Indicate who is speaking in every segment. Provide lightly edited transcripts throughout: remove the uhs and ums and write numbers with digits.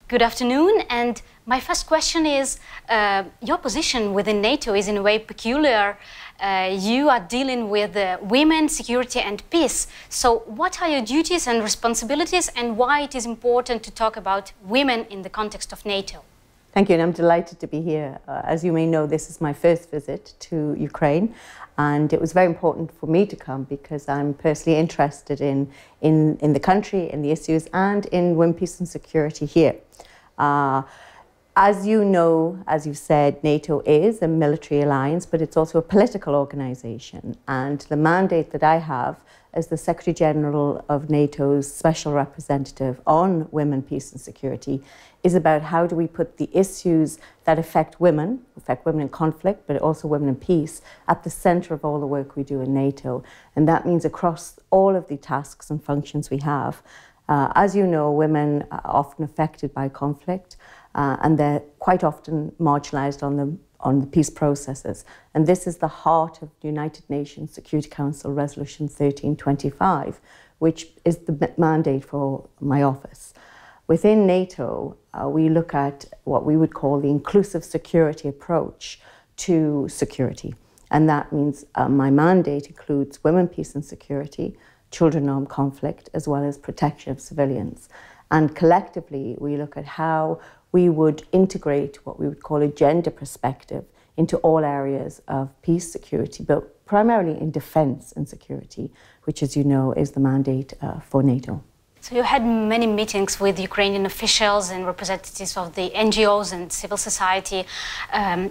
Speaker 1: Good afternoon, and my first question is, your position within NATO is in a way peculiar. You are dealing with women, security and peace. So what are your duties and responsibilities, and why it is important to talk about women in the context of NATO?
Speaker 2: Thank you, and I'm delighted to be here. As you may know, this is my first visit to Ukraine, and it was very important for me to come because I'm personally interested in the country, in the issues, and in women, peace and security here. As you know, as you said, NATO is a military alliance, but it's also a political organization. And the mandate that I have as the Secretary General of NATO's Special Representative on Women, Peace and Security is about how do we put the issues that affect women in conflict, but also women in peace, at the center of all the work we do in NATO. And that means across all of the tasks and functions we have. As you know, women are often affected by conflict, and they're quite often marginalized on the peace processes. And this is the heart of the United Nations Security Council Resolution 1325, which is the mandate for my office. Within NATO, we look at what we would call the inclusive security approach to security. And that means my mandate includes women, peace and security, children armed conflict, as well as protection of civilians. And collectively, we look at how we would integrate what we would call a gender perspective into all areas of peace, security, but primarily in defense and security, which, as you know, is the mandate for NATO.
Speaker 1: So you had many meetings with Ukrainian officials and representatives of the NGOs and civil society.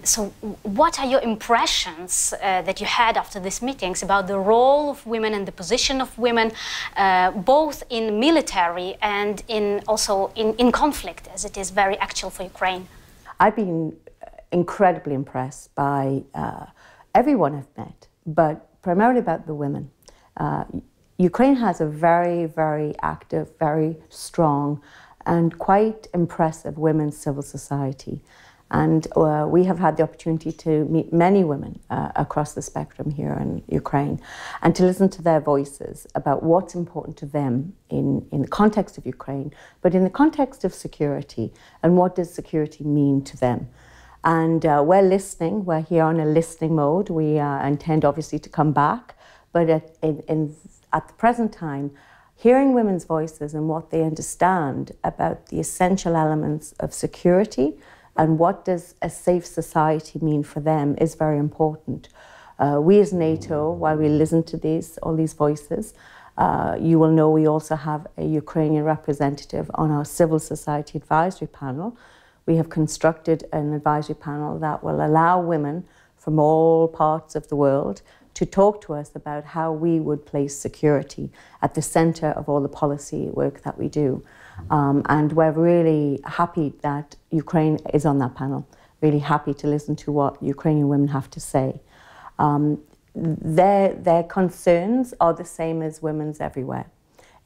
Speaker 1: So what are your impressions that you had after these meetings about the role of women and the position of women, both in military and also in conflict, as it is very actual for Ukraine?
Speaker 2: I've been incredibly impressed by everyone I've met, but primarily about the women. Ukraine has a very, very active, very strong and quite impressive women's civil society. And we have had the opportunity to meet many women across the spectrum here in Ukraine and to listen to their voices about what's important to them in the context of Ukraine, but in the context of security, and what does security mean to them. And we're listening, we're here on a listening mode. We intend obviously to come back, but at the present time, hearing women's voices and what they understand about the essential elements of security and what does a safe society mean for them is very important. We as NATO, while we listen to all these voices, you will know we also have a Ukrainian representative on our civil society advisory panel. We have constructed an advisory panel that will allow women from all parts of the world to talk to us about how we would place security at the center of all the policy work that we do. And we're really happy that Ukraine is on that panel, really happy to listen to what Ukrainian women have to say. Their concerns are the same as women's everywhere.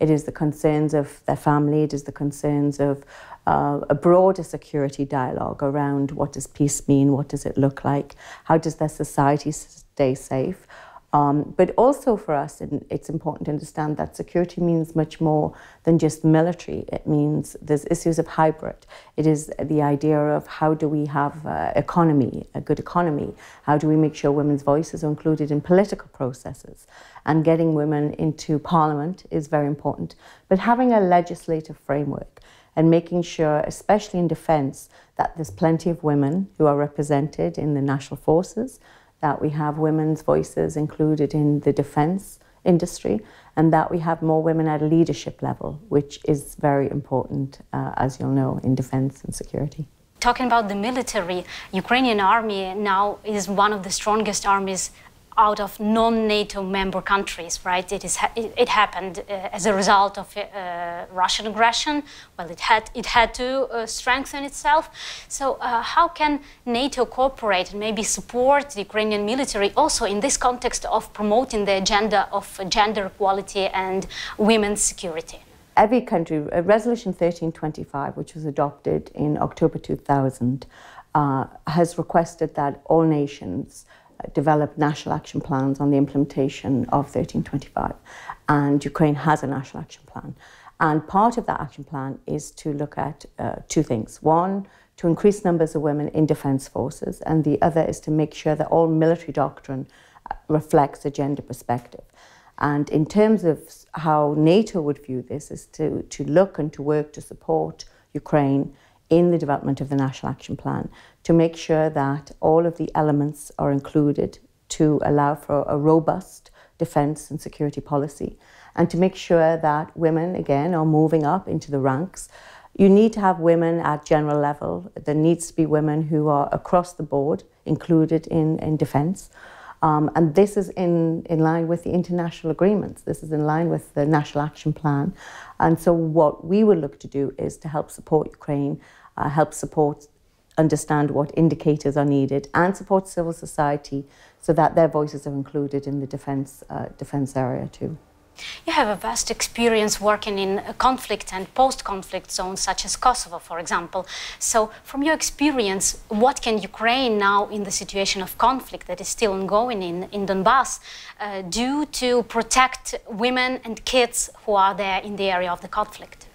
Speaker 2: It is the concerns of their family, it is the concerns of a broader security dialogue around what does peace mean, what does it look like, how does their society stay safe. But also for us, it's important to understand that security means much more than just military. It means there's issues of hybrid. It is the idea of how do we have economy, a good economy? How do we make sure women's voices are included in political processes? And getting women into parliament is very important. But having a legislative framework and making sure, especially in defence, that there's plenty of women who are represented in the national forces, that we have women's voices included in the defence industry, and that we have more women at a leadership level, which is very important, as you'll know, in defence and security.
Speaker 1: Talking about the military, Ukrainian army now is one of the strongest armies out of non-NATO member countries, right? It happened as a result of Russian aggression. Well, it had to strengthen itself. So how can NATO cooperate and maybe support the Ukrainian military also in this context of promoting the agenda of gender equality and women's security?
Speaker 2: Every country, Resolution 1325, which was adopted in October 2000, has requested that all nations develop national action plans on the implementation of 1325. And Ukraine has a national action plan. And part of that action plan is to look at two things. One, to increase numbers of women in defence forces, and the other is to make sure that all military doctrine reflects a gender perspective. And in terms of how NATO would view this is to look and to work to support Ukraine in the development of the National Action Plan, to make sure that all of the elements are included to allow for a robust defence and security policy, and to make sure that women, again, are moving up into the ranks. You need to have women at general level. There needs to be women who are across the board included in defence. And this is in line with the international agreements. This is in line with the National Action Plan. And so what we will look to do is to help support Ukraine, help support, understand what indicators are needed, and support civil society so that their voices are included in the defence area too.
Speaker 1: You have a vast experience working in conflict and post-conflict zones such as Kosovo, for example. So from your experience, what can Ukraine now in the situation of conflict that is still ongoing in Donbas do to protect women and kids who are there in the area of the conflict?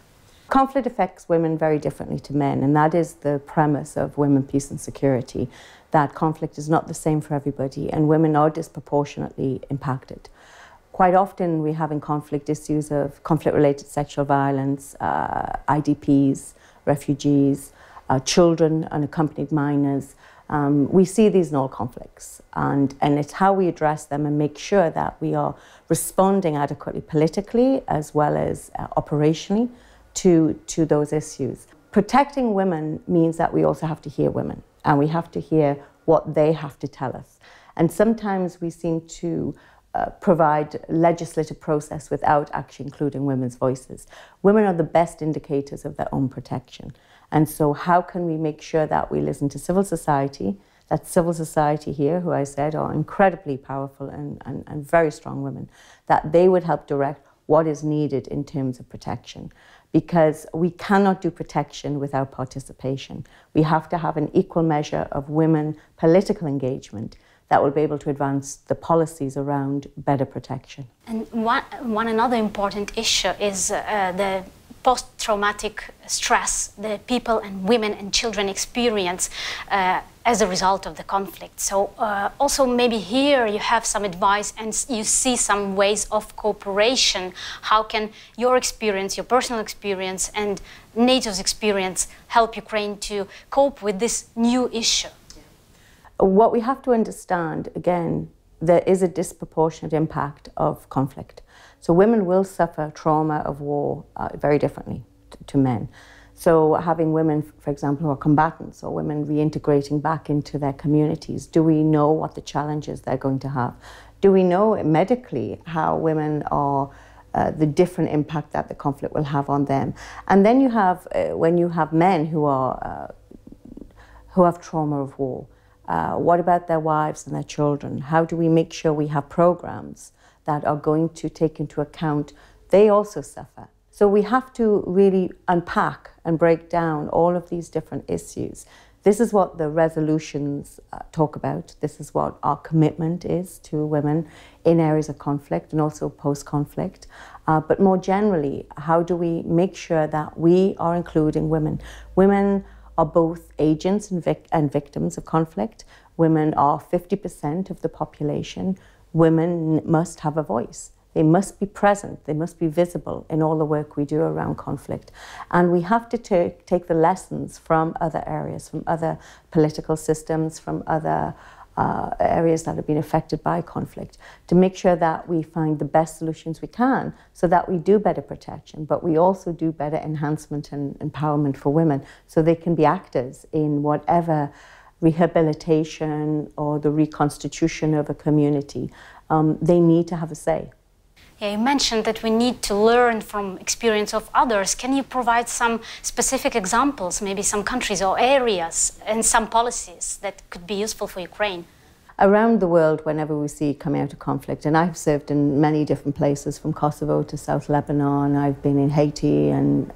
Speaker 2: Conflict affects women very differently to men, and that is the premise of Women, Peace and Security, that conflict is not the same for everybody and women are disproportionately impacted. Quite often we have in conflict issues of conflict-related sexual violence, IDPs, refugees, children, unaccompanied minors. We see these in all conflicts, and it's how we address them and make sure that we are responding adequately politically as well as operationally to those issues. Protecting women means that we also have to hear women, and we have to hear what they have to tell us. And sometimes we seem to provide legislative process without actually including women's voices. Women are the best indicators of their own protection. And so how can we make sure that we listen to civil society, that civil society here, who I said are incredibly powerful and very strong women, that they would help direct what is needed in terms of protection. Because we cannot do protection without participation. We have to have an equal measure of women political engagement that will be able to advance the policies around better protection.
Speaker 1: And one another important issue is the post-traumatic stress that people and women and children experience as a result of the conflict. So also maybe here you have some advice and you see some ways of cooperation. How can your experience, your personal experience and NATO's experience help Ukraine to cope with this new issue?
Speaker 2: What we have to understand, again, there is a disproportionate impact of conflict. So women will suffer trauma of war very differently to men. So having women, for example, who are combatants or women reintegrating back into their communities, do we know what the challenges they're going to have? Do we know medically how women are, the different impact that the conflict will have on them? And then you have, when you have men who have trauma of war, what about their wives and their children? How do we make sure we have programs that are going to take into account they also suffer? So we have to really unpack and break down all of these different issues. This is what the resolutions talk about. This is what our commitment is to women in areas of conflict and also post-conflict. But more generally, how do we make sure that we are including women? Women are both agents and victims of conflict. Women are 50% of the population. Women must have a voice. They must be present. They must be visible in all the work we do around conflict. And we have to take the lessons from other areas, from other political systems, from other areas that have been affected by conflict, to make sure that we find the best solutions we can so that we do better protection, but we also do better enhancement and empowerment for women so they can be actors in whatever rehabilitation or the reconstitution of a community. They need to have a say.
Speaker 1: Yeah, you mentioned that we need to learn from experience of others. Can you provide some specific examples, maybe some countries or areas and some policies that could be useful for Ukraine?
Speaker 2: Around the world, whenever we see coming out of conflict, and I've served in many different places, from Kosovo to South Lebanon, I've been in Haiti and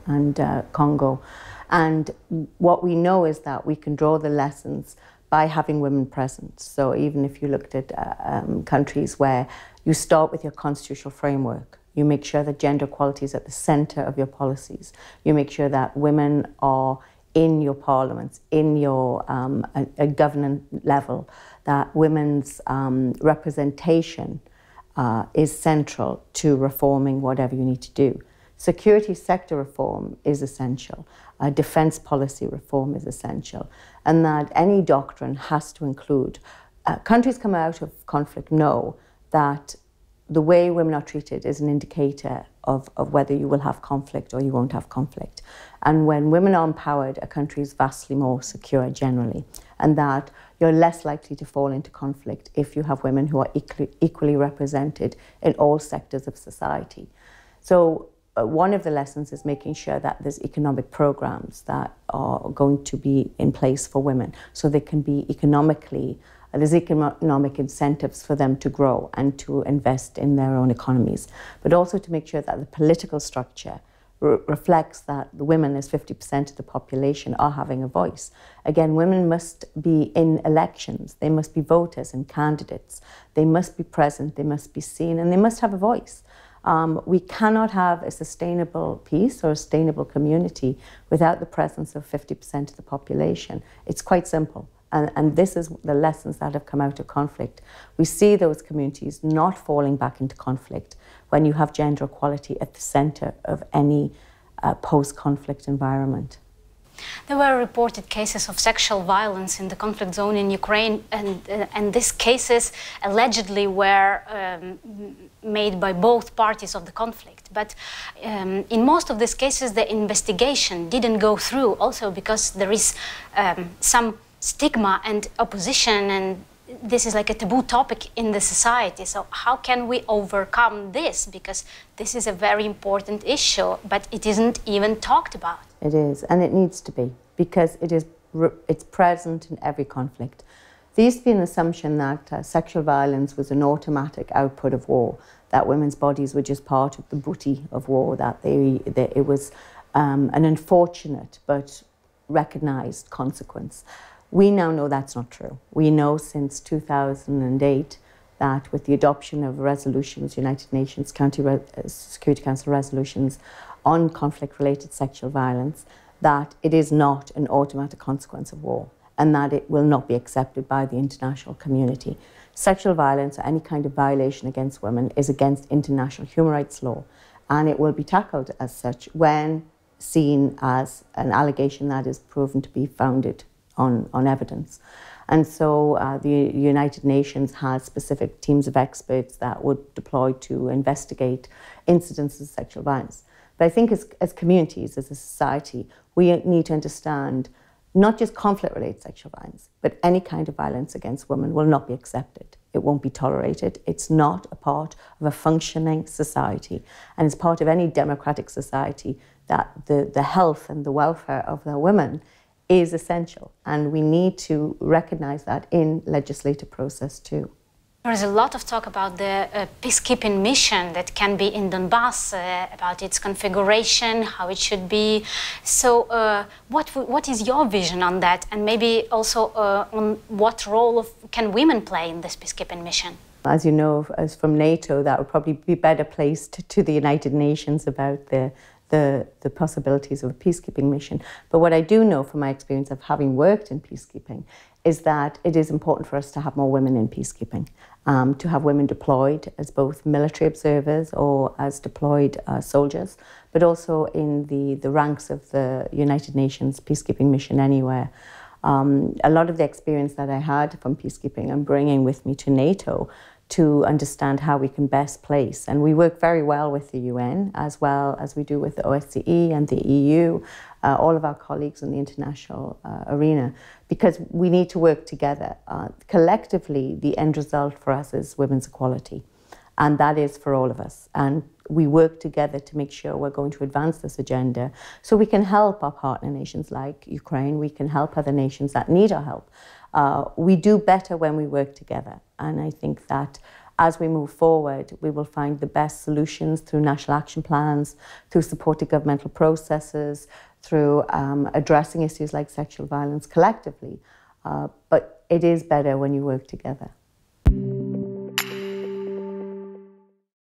Speaker 2: Congo, and what we know is that we can draw the lessons by having women present. So even if you looked at countries where you start with your constitutional framework, You make sure that gender equality is at the centre of your policies. You make sure that women are in your parliaments, in your governing level, that women's representation is central to reforming whatever you need to do. Security sector reform is essential. Defence policy reform is essential. And that any doctrine has to include, countries come out of conflict know that the way women are treated is an indicator of whether you will have conflict or you won't have conflict. And when women are empowered, a country is vastly more secure generally. And that you're less likely to fall into conflict if you have women who are equally represented in all sectors of society. So one of the lessons is making sure that there's economic programs that are going to be in place for women so they can be there's economic incentives for them to grow and to invest in their own economies, but also to make sure that the political structure reflects that the women, as 50% of the population, are having a voice. Again, women must be in elections, they must be voters and candidates, they must be present, they must be seen, and they must have a voice. We cannot have a sustainable peace or a sustainable community without the presence of 50% of the population. It's quite simple. And this is the lessons that have come out of conflict. We see those communities not falling back into conflict when you have gender equality at the centre of any post-conflict environment.
Speaker 1: There were reported cases of sexual violence in the conflict zone in Ukraine, and these cases allegedly were made by both parties of the conflict. But in most of these cases, the investigation didn't go through, also because there is some stigma and opposition, and this is like a taboo topic in the society. So how can we overcome this? Because this is a very important issue, but it isn't even talked about.
Speaker 2: It is, and it needs to be, because it's present in every conflict. There used to be an assumption that sexual violence was an automatic output of war, that women's bodies were just part of the booty of war, that it was an unfortunate but recognised consequence. We now know that's not true. We know since 2008 that with the adoption of resolutions, United Nations Security Council resolutions on conflict-related sexual violence, that it is not an automatic consequence of war and that it will not be accepted by the international community. Sexual violence or any kind of violation against women is against international human rights law, and it will be tackled as such when seen as an allegation that is proven to be founded on evidence. And so the United Nations has specific teams of experts that would deploy to investigate incidences of sexual violence. But I think as communities, as a society, we need to understand not just conflict-related sexual violence, but any kind of violence against women will not be accepted. It won't be tolerated. It's not a part of a functioning society. And it's part of any democratic society that the health and the welfare of the women is essential, and we need to recognise that in legislative process too.
Speaker 1: There is a lot of talk about the peacekeeping mission that can be in Donbas, about its configuration, how it should be. So what is your vision on that, and maybe also on what role can women play in this peacekeeping mission?
Speaker 2: As you know, as from NATO, that would probably be better placed to the United Nations about the possibilities of a peacekeeping mission. But what I do know from my experience of having worked in peacekeeping is that it is important for us to have more women in peacekeeping, to have women deployed as both military observers or as deployed soldiers, but also in the ranks of the United Nations peacekeeping mission anywhere. A lot of the experience that I had from peacekeeping I'm bringing with me to NATO to understand how we can best place. And we work very well with the UN, as well as we do with the OSCE and the EU, all of our colleagues in the international arena, because we need to work together. Collectively, the end result for us is women's equality, and that is for all of us. And we work together to make sure we're going to advance this agenda so we can help our partner nations like Ukraine, we can help other nations that need our help. We do better when we work together, and I think that as we move forward, we will find the best solutions through national action plans, through supported governmental processes, through addressing issues like sexual violence collectively. But it is better when you work together.